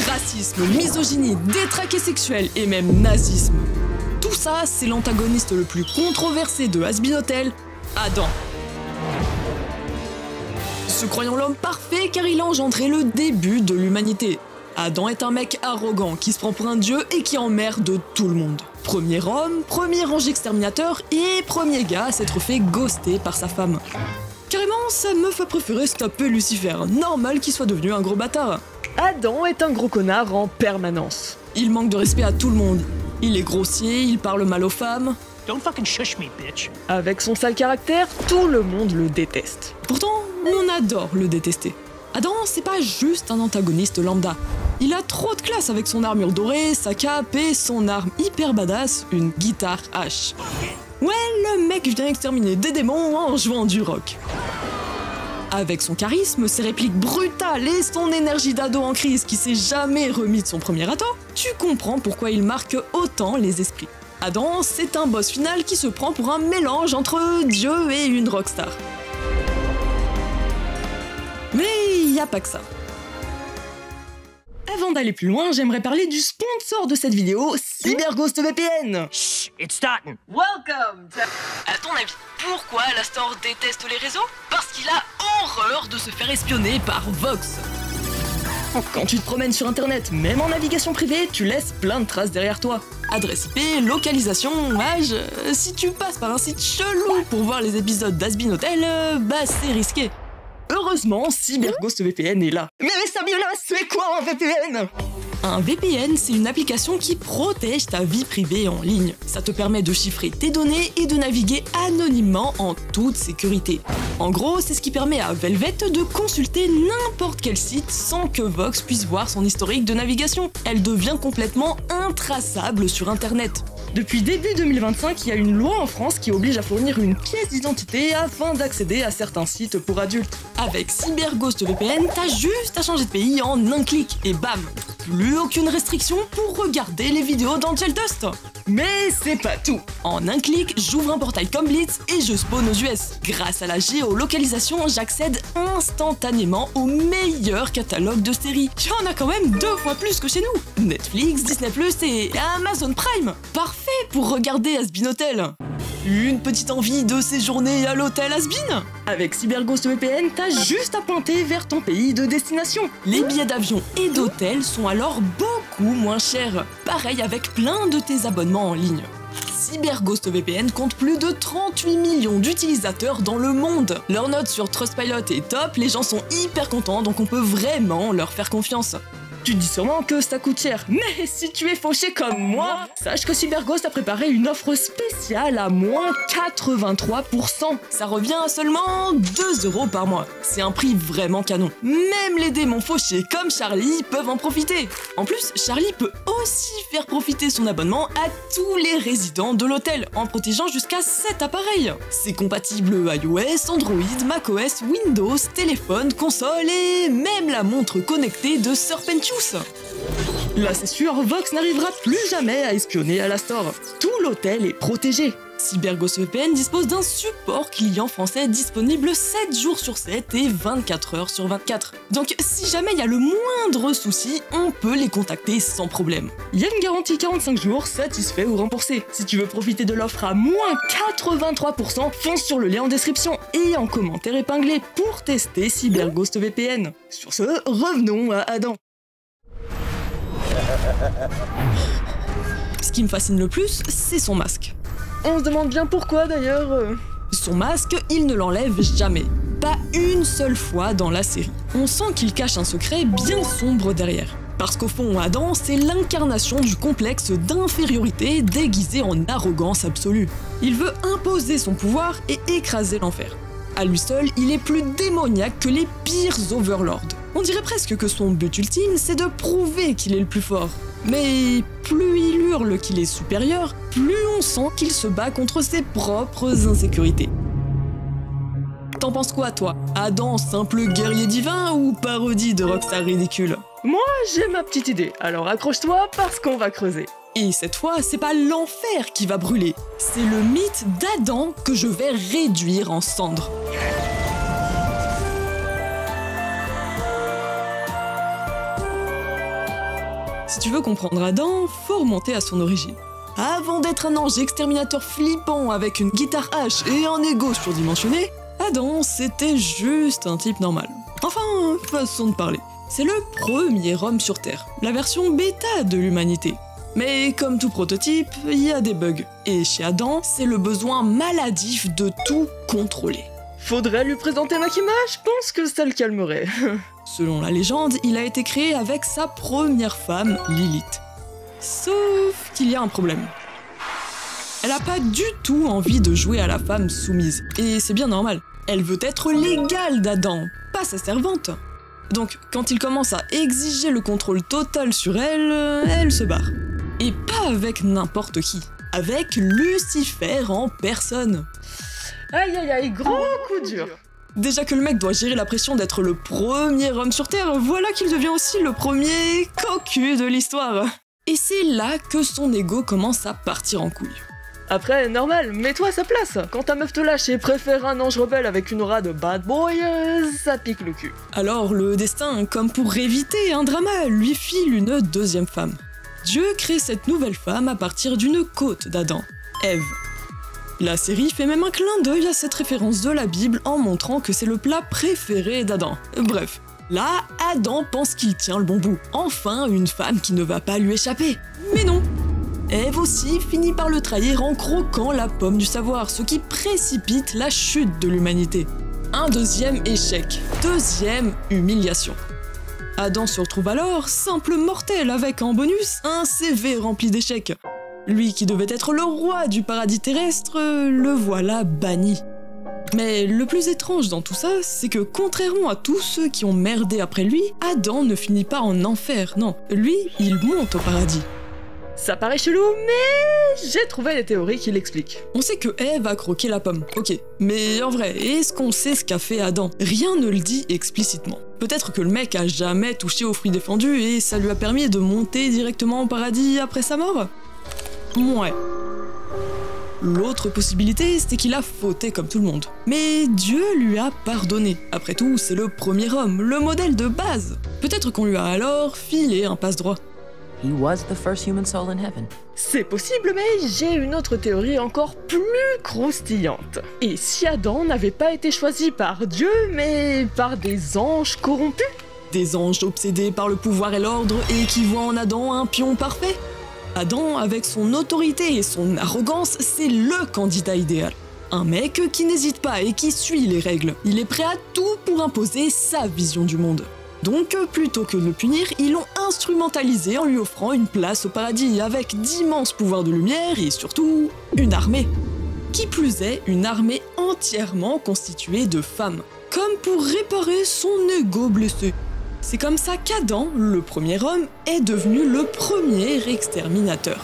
Racisme, misogynie, détraqué sexuel et même nazisme. Tout ça, c'est l'antagoniste le plus controversé de Hazbin Hotel, Adam. Se croyant l'homme parfait car il a engendré le début de l'humanité. Adam est un mec arrogant qui se prend pour un dieu et qui emmerde tout le monde. Premier homme, premier ange exterminateur et premier gars à s'être fait ghoster par sa femme. Carrément, sa meuf a préféré stopper Lucifer, normal qu'il soit devenu un gros bâtard. Adam est un gros connard en permanence. Il manque de respect à tout le monde. Il est grossier, il parle mal aux femmes. Don't fucking shush me, bitch. Avec son sale caractère, tout le monde le déteste. Pourtant, on adore le détester. Adam, c'est pas juste un antagoniste lambda. Il a trop de classe avec son armure dorée, sa cape et son arme hyper badass, une guitare H. Ouais, le mec vient exterminer des démons en jouant du rock. Avec son charisme, ses répliques brutales et son énergie d'ado en crise qui s'est jamais remis de son premier ado, tu comprends pourquoi il marque autant les esprits. Adam, c'est un boss final qui se prend pour un mélange entre Dieu et une rockstar. Mais il n'y a pas que ça. Avant d'aller plus loin, j'aimerais parler du sponsor de cette vidéo, CyberGhost VPN. Shh, it's starting. Welcome to... À ton avis, pourquoi Alastor déteste les réseaux? Parce qu'il a horreur de se faire espionner par Vox. Quand tu te promènes sur internet, même en navigation privée, tu laisses plein de traces derrière toi. Adresse IP, localisation, âge... Si tu passes par un site chelou pour voir les épisodes d'Hazbin Hotel, bah c'est risqué. Heureusement, CyberGhost VPN est là. Mais Sabiola, c'est quoi un VPN? Un VPN, c'est une application qui protège ta vie privée en ligne. Ça te permet de chiffrer tes données et de naviguer anonymement en toute sécurité. En gros, c'est ce qui permet à Velvet de consulter n'importe quel site sans que Vox puisse voir son historique de navigation. Elle devient complètement intraçable sur Internet. Depuis début 2025, il y a une loi en France qui oblige à fournir une pièce d'identité afin d'accéder à certains sites pour adultes. Avec CyberGhost VPN, t'as juste à changer de pays en un clic et bam, plus aucune restriction pour regarder les vidéos d'Angel Dust. Mais c'est pas tout. En un clic, j'ouvre un portail comme Blitz et je spawn aux US. Grâce à la géolocalisation, j'accède instantanément au meilleur catalogue de séries. Il y en a quand même 2 fois plus que chez nous. Netflix, Disney+, et Amazon Prime. Parfait pour regarder Hazbin Hotel. Une petite envie de séjourner à l'hôtel Hazbin? Avec CyberGhost VPN, t'as juste à pointer vers ton pays de destination. Les billets d'avion et d'hôtel sont alors beaucoup moins chers. Pareil avec plein de tes abonnements en ligne. CyberGhost VPN compte plus de 38 millions d'utilisateurs dans le monde. Leur note sur Trustpilot est top, les gens sont hyper contents, donc on peut vraiment leur faire confiance. Tu te dis sûrement que ça coûte cher, mais si tu es fauché comme moi, sache que CyberGhost a préparé une offre spéciale à moins 83%. Ça revient à seulement 2 € par mois. C'est un prix vraiment canon. Même les démons fauchés comme Charlie peuvent en profiter. En plus, Charlie peut aussi faire profiter son abonnement à tous les résidents de l'hôtel, en protégeant jusqu'à 7 appareils. C'est compatible iOS, Android, macOS, Windows, téléphone, console et même la montre connectée de Serpentius. Là c'est sûr, Vox n'arrivera plus jamais à espionner Alastor. Tout l'hôtel est protégé. CyberGhost VPN dispose d'un support client français disponible 7 jours sur 7 et 24 heures sur 24. Donc si jamais il y a le moindre souci, on peut les contacter sans problème. Il y a une garantie 45 jours, satisfait ou remboursé. Si tu veux profiter de l'offre à moins 83%, fonce sur le lien en description et en commentaire épinglé pour tester CyberGhost VPN. Sur ce, revenons à Adam. Ce qui me fascine le plus, c'est son masque. On se demande bien pourquoi d'ailleurs. Son masque, il ne l'enlève jamais. Pas une seule fois dans la série. On sent qu'il cache un secret bien sombre derrière. Parce qu'au fond, Adam, c'est l'incarnation du complexe d'infériorité déguisé en arrogance absolue. Il veut imposer son pouvoir et écraser l'enfer. À lui seul, il est plus démoniaque que les pires overlords. On dirait presque que son but ultime, c'est de prouver qu'il est le plus fort. Mais plus il hurle qu'il est supérieur, plus on sent qu'il se bat contre ses propres insécurités. T'en penses quoi, toi? Adam, simple guerrier divin ou parodie de rockstar ridicule? Moi, j'ai ma petite idée, alors accroche-toi parce qu'on va creuser. Et cette fois, c'est pas l'enfer qui va brûler, c'est le mythe d'Adam que je vais réduire en cendres. Si tu veux comprendre Adam, faut remonter à son origine. Avant d'être un ange exterminateur flippant avec une guitare hache et un ego surdimensionné, Adam, c'était juste un type normal. Enfin, façon de parler. C'est le premier homme sur Terre, la version bêta de l'humanité. Mais comme tout prototype, il y a des bugs. Et chez Adam, c'est le besoin maladif de tout contrôler. Faudrait lui présenter Makima, je pense que ça le calmerait. Selon la légende, il a été créé avec sa première femme, Lilith. Sauf qu'il y a un problème. Elle a pas du tout envie de jouer à la femme soumise. Et c'est bien normal. Elle veut être l'égale d'Adam, pas sa servante. Donc, quand il commence à exiger le contrôle total sur elle, elle se barre. Et pas avec n'importe qui. Avec Lucifer en personne. Aïe aïe aïe, gros coup dur. Déjà que le mec doit gérer la pression d'être le premier homme sur Terre, voilà qu'il devient aussi le premier cocu de l'histoire. Et c'est là que son ego commence à partir en couille. Après, normal, mets-toi à sa place. Quand ta meuf te lâche et préfère un ange rebelle avec une aura de bad boy, ça pique le cul. Alors le destin, comme pour éviter un drama, lui file une deuxième femme. Dieu crée cette nouvelle femme à partir d'une côte d'Adam, Ève. La série fait même un clin d'œil à cette référence de la Bible en montrant que c'est le plat préféré d'Adam. Bref, là, Adam pense qu'il tient le bon bout. Enfin, une femme qui ne va pas lui échapper. Mais non! Ève aussi finit par le trahir en croquant la pomme du savoir, ce qui précipite la chute de l'humanité. Un deuxième échec, deuxième humiliation. Adam se retrouve alors simple mortel avec en bonus un CV rempli d'échecs. Lui qui devait être le roi du paradis terrestre, le voilà banni. Mais le plus étrange dans tout ça, c'est que contrairement à tous ceux qui ont merdé après lui, Adam ne finit pas en enfer, non, lui, il monte au paradis. Ça paraît chelou, mais j'ai trouvé des théories qui l'expliquent. On sait que Ève a croqué la pomme, ok. Mais en vrai, est-ce qu'on sait ce qu'a fait Adam? Rien ne le dit explicitement. Peut-être que le mec a jamais touché aux fruits défendus et ça lui a permis de monter directement au paradis après sa mort? Ouais. L'autre possibilité, c'est qu'il a fauté comme tout le monde. Mais Dieu lui a pardonné. Après tout, c'est le premier homme, le modèle de base. Peut-être qu'on lui a alors filé un passe-droit. He was the first human soul in heaven. C'est possible, mais j'ai une autre théorie encore plus croustillante. Et si Adam n'avait pas été choisi par Dieu, mais par des anges corrompus? Des anges obsédés par le pouvoir et l'ordre et qui voient en Adam un pion parfait? Adam, avec son autorité et son arrogance, c'est LE candidat idéal. Un mec qui n'hésite pas et qui suit les règles. Il est prêt à tout pour imposer sa vision du monde. Donc, plutôt que de le punir, ils l'ont instrumentalisé en lui offrant une place au paradis avec d'immenses pouvoirs de lumière et surtout, une armée. Qui plus est, une armée entièrement constituée de femmes. Comme pour réparer son ego blessé. C'est comme ça qu'Adam, le premier homme, est devenu le premier exterminateur.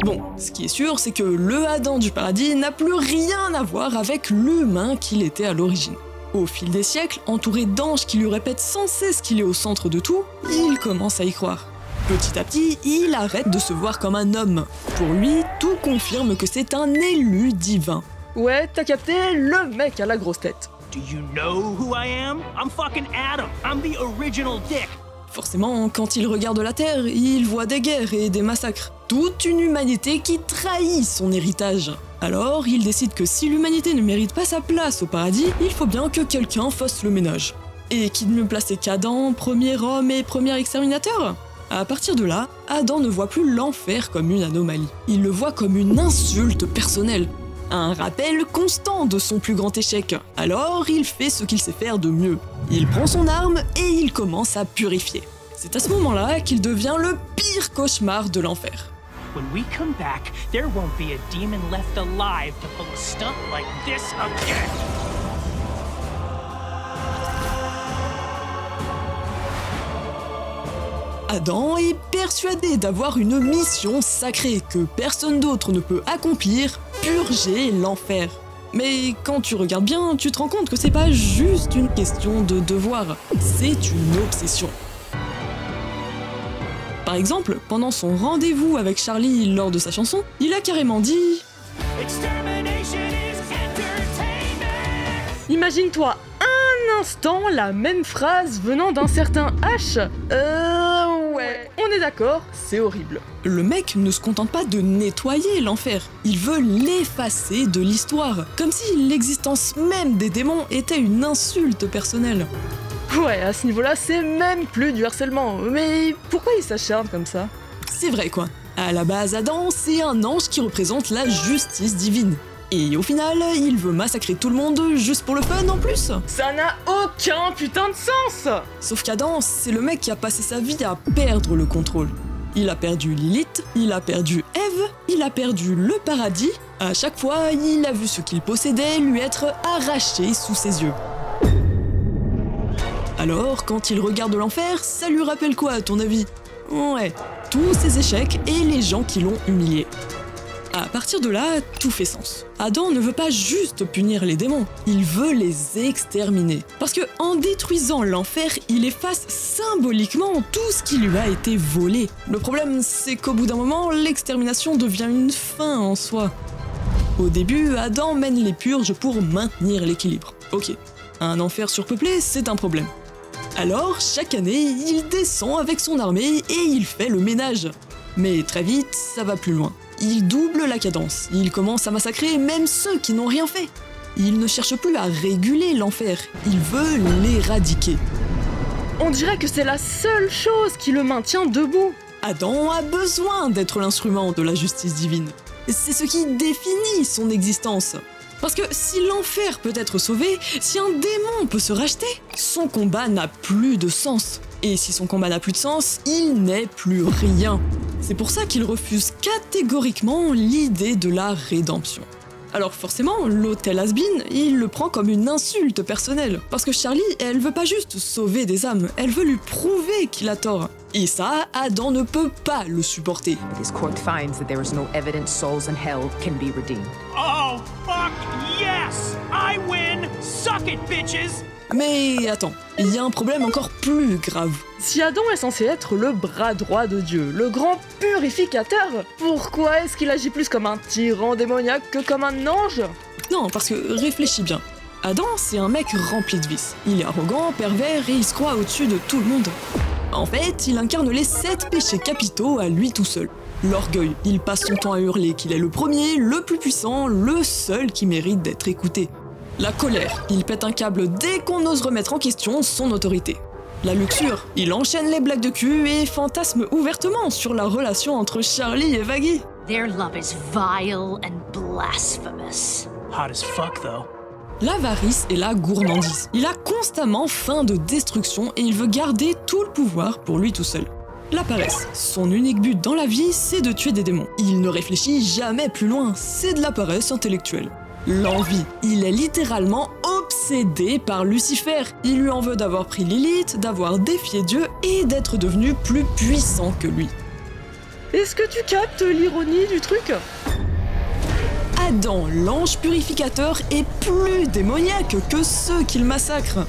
Bon, ce qui est sûr, c'est que le Adam du paradis n'a plus rien à voir avec l'humain qu'il était à l'origine. Au fil des siècles, entouré d'anges qui lui répètent sans cesse qu'il est au centre de tout, il commence à y croire. Petit à petit, il arrête de se voir comme un homme. Pour lui, tout confirme que c'est un élu divin. Ouais, t'as capté, le mec à la grosse tête. Do you know who I am? I'm fucking Adam. I'm the original Dick. Forcément, quand il regarde la Terre, il voit des guerres et des massacres. Toute une humanité qui trahit son héritage. Alors, il décide que si l'humanité ne mérite pas sa place au paradis, il faut bien que quelqu'un fasse le ménage. Et qui de mieux placé qu'Adam, premier homme et premier exterminateur? À partir de là, Adam ne voit plus l'enfer comme une anomalie. Il le voit comme une insulte personnelle. Un rappel constant de son plus grand échec. Alors, il fait ce qu'il sait faire de mieux. Il prend son arme et il commence à purifier. C'est à ce moment-là qu'il devient le pire cauchemar de l'enfer. When we come back, there won't be a demon left alive to pull a stunt like this again. Adam est persuadé d'avoir une mission sacrée que personne d'autre ne peut accomplir, purger l'enfer. Mais quand tu regardes bien, tu te rends compte que c'est pas juste une question de devoir, c'est une obsession. Par exemple, pendant son rendez-vous avec Charlie lors de sa chanson, il a carrément dit « Imagine-toi un l'instant la même phrase venant d'un certain H. Ouais, on est d'accord, c'est horrible. Le mec ne se contente pas de nettoyer l'enfer, il veut l'effacer de l'histoire, comme si l'existence même des démons était une insulte personnelle. Ouais, à ce niveau-là, c'est même plus du harcèlement. Mais pourquoi il s'acharne comme ça? C'est vrai quoi. À la base, Adam, c'est un ange qui représente la justice divine. Et au final, il veut massacrer tout le monde juste pour le fun en plus. Ça n'a aucun putain de sens. Sauf qu'Adam, c'est le mec qui a passé sa vie à perdre le contrôle. Il a perdu Lilith, il a perdu Ève, il a perdu le paradis. À chaque fois, il a vu ce qu'il possédait lui être arraché sous ses yeux. Alors, quand il regarde l'enfer, ça lui rappelle quoi à ton avis? Ouais, tous ses échecs et les gens qui l'ont humilié. À partir de là, tout fait sens. Adam ne veut pas juste punir les démons, il veut les exterminer. Parce que en détruisant l'enfer, il efface symboliquement tout ce qui lui a été volé. Le problème, c'est qu'au bout d'un moment, l'extermination devient une fin en soi. Au début, Adam mène les purges pour maintenir l'équilibre. Ok, un enfer surpeuplé, c'est un problème. Alors, chaque année, il descend avec son armée et il fait le ménage. Mais très vite, ça va plus loin. Il double la cadence, il commence à massacrer même ceux qui n'ont rien fait. Il ne cherche plus à réguler l'enfer, il veut l'éradiquer. On dirait que c'est la seule chose qui le maintient debout. Adam a besoin d'être l'instrument de la justice divine. C'est ce qui définit son existence. Parce que si l'enfer peut être sauvé, si un démon peut se racheter, son combat n'a plus de sens. Et si son combat n'a plus de sens, il n'est plus rien. C'est pour ça qu'il refuse catégoriquement l'idée de la rédemption. Alors forcément, l'hôtel has-been, il le prend comme une insulte personnelle. Parce que Charlie, elle veut pas juste sauver des âmes, elle veut lui prouver qu'il a tort. Et ça, Adam ne peut pas le supporter. This court finds that there is no evidence souls in hell can be redeemed. Oh, fuck yes! I win! Suck it, bitches! Mais attends, il y a un problème encore plus grave. Si Adam est censé être le bras droit de Dieu, le grand purificateur, pourquoi est-ce qu'il agit plus comme un tyran démoniaque que comme un ange? Non, parce que réfléchis bien. Adam, c'est un mec rempli de vices. Il est arrogant, pervers et il se croit au-dessus de tout le monde. En fait, il incarne les 7 péchés capitaux à lui tout seul. L'orgueil, il passe son temps à hurler qu'il est le premier, le plus puissant, le seul qui mérite d'être écouté. La colère, il pète un câble dès qu'on ose remettre en question son autorité. La luxure, il enchaîne les blagues de cul et fantasme ouvertement sur la relation entre Charlie et Vaggie. Their love is vile and blasphemous. Hot as fuck, though. L'avarice et la gourmandise. Il a constamment faim de destruction et il veut garder tout le pouvoir pour lui tout seul. La paresse. Son unique but dans la vie, c'est de tuer des démons. Il ne réfléchit jamais plus loin, c'est de la paresse intellectuelle. L'envie. Il est littéralement obsédé par Lucifer. Il lui en veut d'avoir pris Lilith, d'avoir défié Dieu et d'être devenu plus puissant que lui. Est-ce que tu captes l'ironie du truc? Adam, l'ange purificateur, est plus démoniaque que ceux qu'il massacre.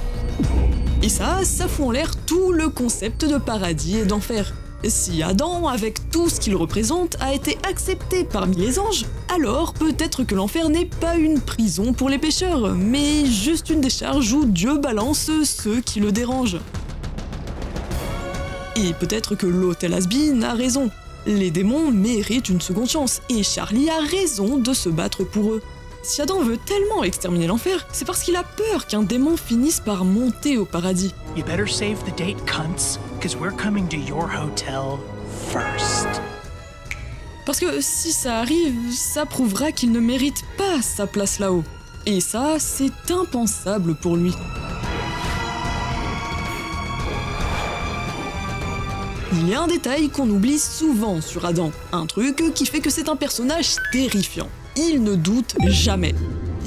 Et ça fout en l'air tout le concept de paradis et d'enfer. Si Adam, avec tout ce qu'il représente, a été accepté parmi les anges, alors peut-être que l'enfer n'est pas une prison pour les pécheurs, mais juste une décharge où Dieu balance ceux qui le dérangent. Et peut-être que l'hôtel has-been a raison. Les démons méritent une seconde chance, et Charlie a raison de se battre pour eux. Si Adam veut tellement exterminer l'enfer, c'est parce qu'il a peur qu'un démon finisse par monter au paradis. You better save the date, cunts, because we're coming to your hotel first. Parce que si ça arrive, ça prouvera qu'il ne mérite pas sa place là-haut. Et ça, c'est impensable pour lui. Il y a un détail qu'on oublie souvent sur Adam, un truc qui fait que c'est un personnage terrifiant. Il ne doute jamais.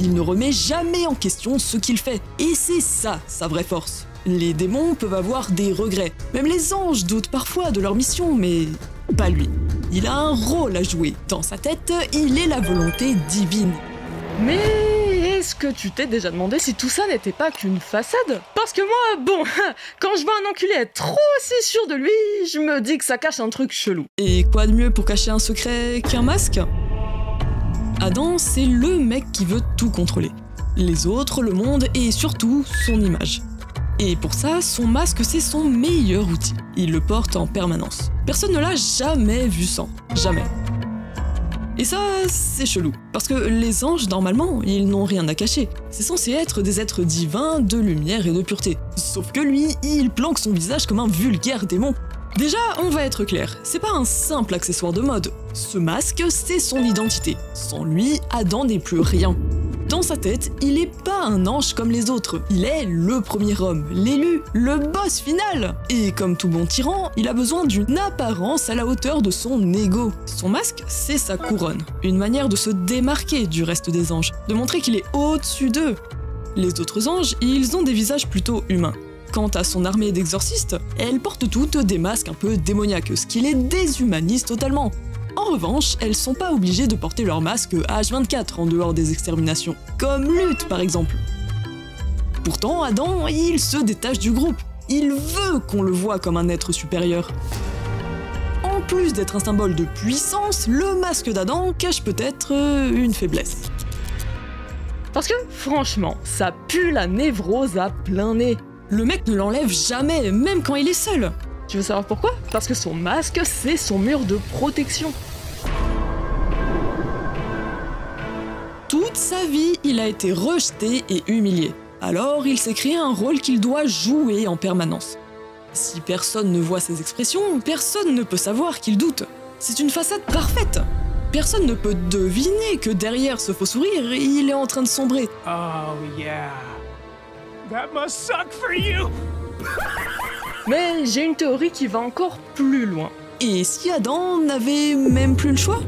Il ne remet jamais en question ce qu'il fait. Et c'est ça, sa vraie force. Les démons peuvent avoir des regrets. Même les anges doutent parfois de leur mission, mais pas lui. Il a un rôle à jouer. Dans sa tête, il est la volonté divine. Mais est-ce que tu t'es déjà demandé si tout ça n'était pas qu'une façade? Parce que moi, bon, quand je vois un enculé être trop aussi sûr de lui, je me dis que ça cache un truc chelou. Et quoi de mieux pour cacher un secret qu'un masque? Adam, c'est le mec qui veut tout contrôler. Les autres, le monde et surtout son image. Et pour ça, son masque c'est son meilleur outil. Il le porte en permanence. Personne ne l'a jamais vu sans. Jamais. Et ça, c'est chelou. Parce que les anges, normalement, ils n'ont rien à cacher. C'est censé être des êtres divins, de lumière et de pureté. Sauf que lui, il planque son visage comme un vulgaire démon. Déjà, on va être clair, c'est pas un simple accessoire de mode. Ce masque, c'est son identité. Sans lui, Adam n'est plus rien. Dans sa tête, il est pas un ange comme les autres. Il est le premier homme, l'élu, le boss final. Et comme tout bon tyran, il a besoin d'une apparence à la hauteur de son ego. Son masque, c'est sa couronne. Une manière de se démarquer du reste des anges, de montrer qu'il est au-dessus d'eux. Les autres anges, ils ont des visages plutôt humains. Quant à son armée d'exorcistes, elles portent toutes des masques un peu démoniaques, ce qui les déshumanise totalement. En revanche, elles sont pas obligées de porter leur masque H24 en dehors des exterminations, comme Lutte par exemple. Pourtant, Adam, il se détache du groupe. Il veut qu'on le voie comme un être supérieur. En plus d'être un symbole de puissance, le masque d'Adam cache peut-être une faiblesse. Parce que, franchement, ça pue la névrose à plein nez. Le mec ne l'enlève jamais, même quand il est seul. Tu veux savoir pourquoi? Parce que son masque, c'est son mur de protection. Toute sa vie, il a été rejeté et humilié. Alors, il s'est créé un rôle qu'il doit jouer en permanence. Si personne ne voit ses expressions, personne ne peut savoir qu'il doute. C'est une façade parfaite. Personne ne peut deviner que derrière ce faux sourire, il est en train de sombrer. Oh, yeah. That must suck for you! Mais j'ai une théorie qui va encore plus loin. Et si Adam n'avait même plus le choix?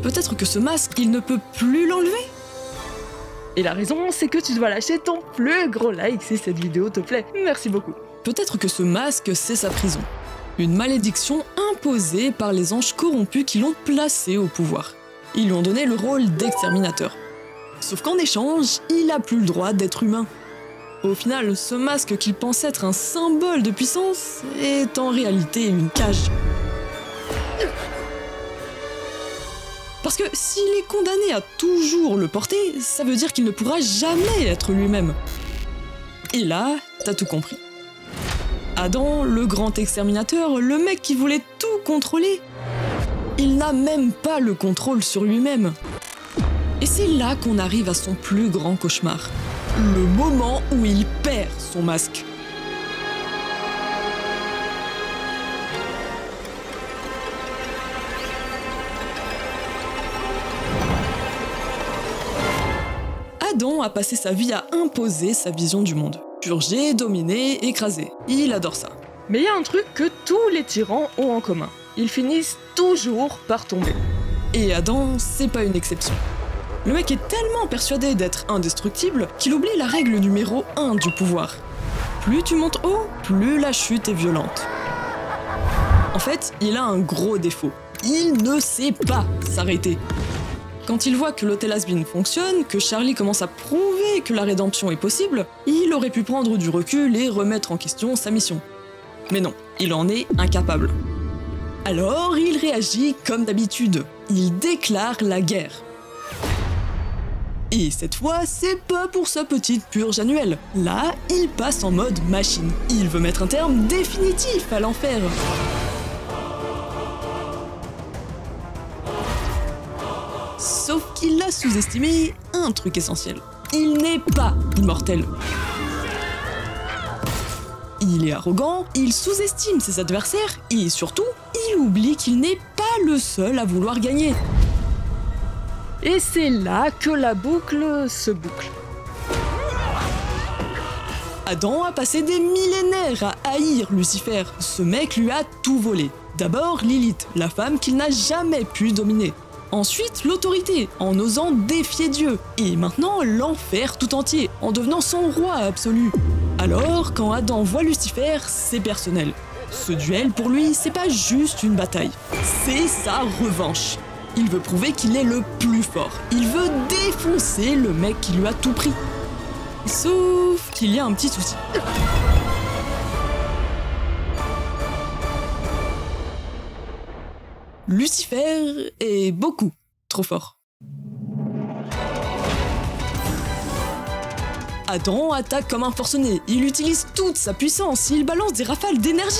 Peut-être que ce masque, il ne peut plus l'enlever? Et la raison, c'est que tu dois lâcher ton plus gros like si cette vidéo te plaît. Merci beaucoup. Peut-être que ce masque, c'est sa prison. Une malédiction imposée par les anges corrompus qui l'ont placé au pouvoir. Ils lui ont donné le rôle d'exterminateur. Sauf qu'en échange, il a plus le droit d'être humain. Au final, ce masque qu'il pense être un symbole de puissance est en réalité une cage. Parce que s'il est condamné à toujours le porter, ça veut dire qu'il ne pourra jamais être lui-même. Et là, t'as tout compris. Adam, le grand exterminateur, le mec qui voulait tout contrôler, il n'a même pas le contrôle sur lui-même. Et c'est là qu'on arrive à son plus grand cauchemar. Le moment où il perd son masque. Adam a passé sa vie à imposer sa vision du monde. Purger, dominer, écraser. Il adore ça. Mais il y a un truc que tous les tyrans ont en commun. Ils finissent toujours par tomber. Et Adam, c'est pas une exception. Le mec est tellement persuadé d'être indestructible qu'il oublie la règle numéro 1 du pouvoir. Plus tu montes haut, plus la chute est violente. En fait, il a un gros défaut. Il ne sait pas s'arrêter. Quand il voit que l'hôtel Has-Been fonctionne, que Charlie commence à prouver que la rédemption est possible, il aurait pu prendre du recul et remettre en question sa mission. Mais non, il en est incapable. Alors, il réagit comme d'habitude. Il déclare la guerre. Et cette fois, c'est pas pour sa petite purge annuelle. Là, il passe en mode machine. Il veut mettre un terme définitif à l'enfer. Sauf qu'il a sous-estimé un truc essentiel. Il n'est pas immortel. Il est arrogant, il sous-estime ses adversaires et surtout, il oublie qu'il n'est pas le seul à vouloir gagner. Et c'est là que la boucle se boucle. Adam a passé des millénaires à haïr Lucifer. Ce mec lui a tout volé. D'abord Lilith, la femme qu'il n'a jamais pu dominer. Ensuite l'autorité, en osant défier Dieu. Et maintenant l'enfer tout entier, en devenant son roi absolu. Alors, quand Adam voit Lucifer, c'est personnel. Ce duel, pour lui, c'est pas juste une bataille. C'est sa revanche. Il veut prouver qu'il est le plus fort. Il veut défoncer le mec qui lui a tout pris. Sauf qu'il y a un petit souci. Lucifer est beaucoup trop fort. Adam attaque comme un forcené, il utilise toute sa puissance, il balance des rafales d'énergie.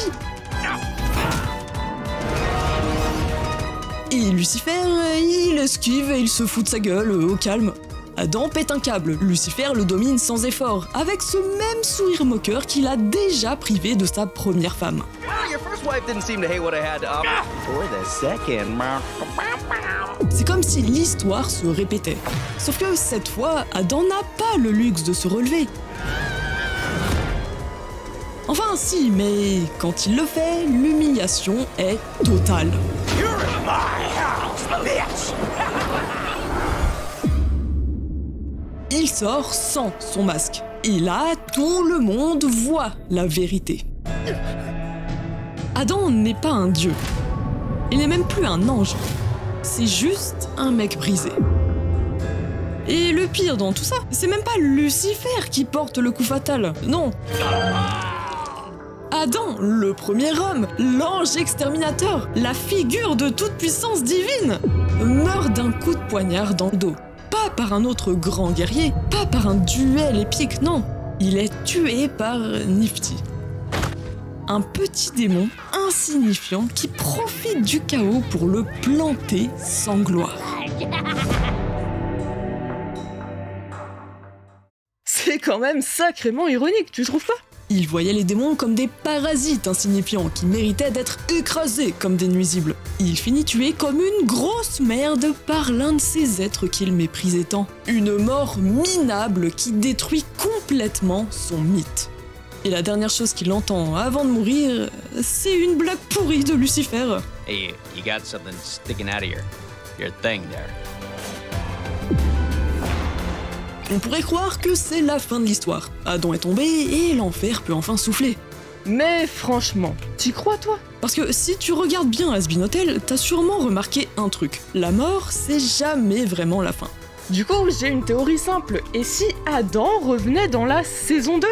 Et Lucifer, il esquive et il se fout de sa gueule, au calme. Adam pète un câble, Lucifer le domine sans effort, avec ce même sourire moqueur qu'il a déjà privé de sa première femme. C'est comme si l'histoire se répétait. Sauf que cette fois, Adam n'a pas le luxe de se relever. Enfin si, mais quand il le fait, l'humiliation est totale. Il sort sans son masque. Et là, tout le monde voit la vérité. Adam n'est pas un dieu. Il n'est même plus un ange. C'est juste un mec brisé. Et le pire dans tout ça, c'est même pas Lucifer qui porte le coup fatal. Non. Adam, le premier homme, l'ange exterminateur, la figure de toute puissance divine, meurt d'un coup de poignard dans le dos. Pas par un autre grand guerrier, pas par un duel épique, non. Il est tué par Nifty. Un petit démon insignifiant qui profite du chaos pour le planter sans gloire. C'est quand même sacrément ironique, tu trouves pas? Il voyait les démons comme des parasites insignifiants qui méritaient d'être écrasés comme des nuisibles. Il finit tué comme une grosse merde par l'un de ces êtres qu'il méprisait tant. Une mort minable qui détruit complètement son mythe. Et la dernière chose qu'il entend avant de mourir, c'est une blague pourrie de Lucifer. Hey, you got something sticking out of your thing there. On pourrait croire que c'est la fin de l'histoire. Adam est tombé et l'enfer peut enfin souffler. Mais franchement, t'y crois toi? Parce que si tu regardes bien Has-Been Hotel, t'as sûrement remarqué un truc. La mort, c'est jamais vraiment la fin. Du coup, j'ai une théorie simple. Et si Adam revenait dans la saison 2?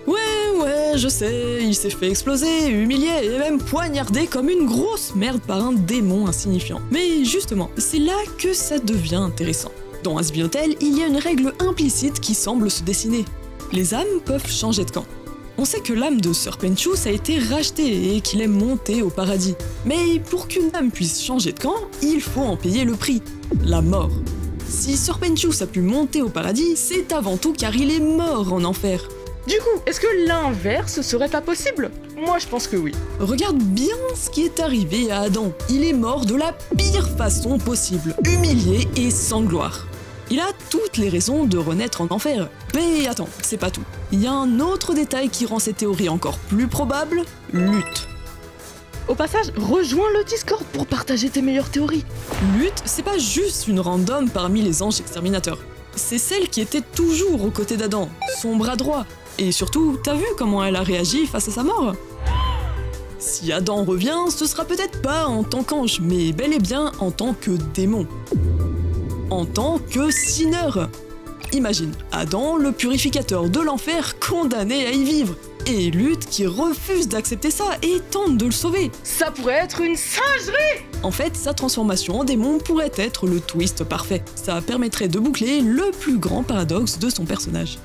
Ouais, je sais, il s'est fait exploser, humilié et même poignardé comme une grosse merde par un démon insignifiant. Mais justement, c'est là que ça devient intéressant. Dans Has-Been Hotel, il y a une règle implicite qui semble se dessiner. Les âmes peuvent changer de camp. On sait que l'âme de Sir Penchus a été rachetée et qu'il est monté au paradis. Mais pour qu'une âme puisse changer de camp, il faut en payer le prix, la mort. Si Sir Penchus a pu monter au paradis, c'est avant tout car il est mort en enfer. Du coup, est-ce que l'inverse serait pas possible? Moi je pense que oui. Regarde bien ce qui est arrivé à Adam. Il est mort de la pire façon possible, humilié et sans gloire. Il a toutes les raisons de renaître en enfer. Mais attends, c'est pas tout. Il y a un autre détail qui rend cette théorie encore plus probable, Lutte. Au passage, rejoins le Discord pour partager tes meilleures théories. Lutte, c'est pas juste une random parmi les anges exterminateurs. C'est celle qui était toujours aux côtés d'Adam, son bras droit. Et surtout, t'as vu comment elle a réagi face à sa mort? Si Adam revient, ce sera peut-être pas en tant qu'ange, mais bel et bien en tant que démon. En tant que sinner. Imagine, Adam, le purificateur de l'enfer, condamné à y vivre. Et Lutte qui refuse d'accepter ça et tente de le sauver. Ça pourrait être une singerie! En fait, sa transformation en démon pourrait être le twist parfait. Ça permettrait de boucler le plus grand paradoxe de son personnage.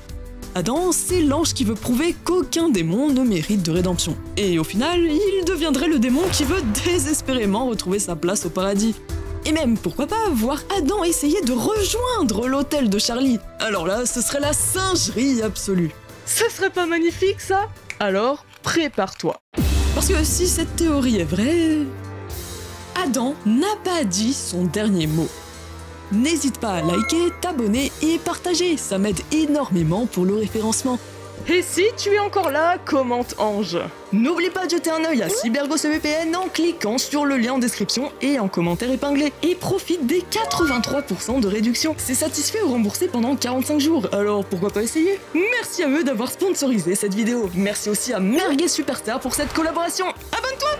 Adam, c'est l'ange qui veut prouver qu'aucun démon ne mérite de rédemption. Et au final, il deviendrait le démon qui veut désespérément retrouver sa place au paradis. Et même, pourquoi pas, voir Adam essayer de rejoindre l'hôtel de Charlie. Alors là, ce serait la singerie absolue. Ce serait pas magnifique, ça? Alors, prépare-toi. Parce que si cette théorie est vraie, Adam n'a pas dit son dernier mot. N'hésite pas à liker, t'abonner et partager, ça m'aide énormément pour le référencement. Et si tu es encore là, commente Ange. N'oublie pas de jeter un œil à CyberGhostVPN en cliquant sur le lien en description et en commentaire épinglé. Et profite des 83% de réduction. C'est satisfait ou remboursé pendant 45 jours, alors pourquoi pas essayer? Merci à eux d'avoir sponsorisé cette vidéo. Merci aussi à Merguez Superstar pour cette collaboration. Abonne-toi!